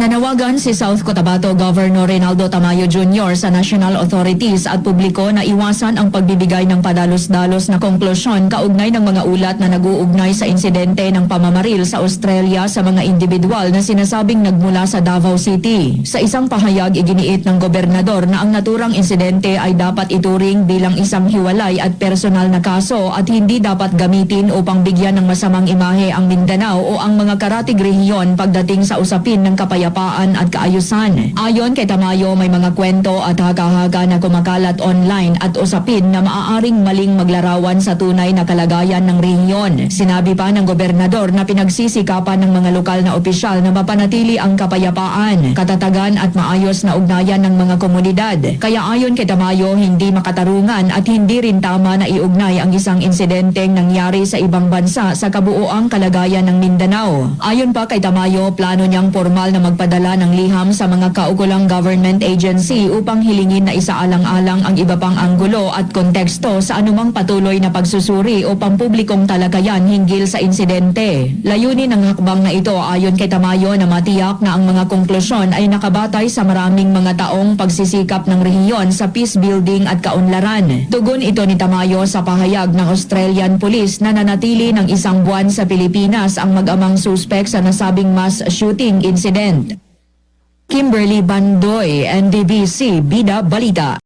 Nanawagan si South Cotabato Governor Reynaldo Tamayo Jr. sa national authorities at publiko na iwasan ang pagbibigay ng padalos-dalos na konklusyon kaugnay ng mga ulat na nag-uugnay sa insidente ng pamamaril sa Australia sa mga individual na sinasabing nagmula sa Davao City. Sa isang pahayag, iginiit ng gobernador na ang naturang insidente ay dapat ituring bilang isang hiwalay at personal na kaso at hindi dapat gamitin upang bigyan ng masamang imahe ang Mindanao o ang mga karatig rehiyon pagdating sa usapin ng kapayapaan at kaayusan. Ayon kay Tamayo, may mga kwento at haka-haka na kumakalat online at usapin na maaaring maling maglarawan sa tunay na kalagayan ng rehiyon. Sinabi pa ng gobernador na pinagsisikapan ng mga lokal na opisyal na mapanatili ang kapayapaan, katatagan at maayos na ugnayan ng mga komunidad. Kaya ayon kay Tamayo, hindi makatarungan at hindi rin tama na iugnay ang isang insidenteng nangyari sa ibang bansa sa kabuuang kalagayan ng Mindanao. Ayon pa kay Tamayo, plano niyang formal na magpadala ng liham sa mga kaukulang government agency upang hilingin na isaalang-alang ang iba pang anggulo at konteksto sa anumang patuloy na pagsusuri o pampublikong talakayan hinggil sa insidente. Layunin ng hakbang na ito ayon kay Tamayo na matiyak na ang mga konklusyon ay nakabatay sa maraming mga taong pagsisikap ng rehiyon sa peace building at kaunlaran. Tugon ito ni Tamayo sa pahayag ng Australian Police na nanatili ng isang buwan sa Pilipinas ang mag-amang suspek sa nasabing mass shooting incident. Kimberly Bandoy, NDBC Bida Balita.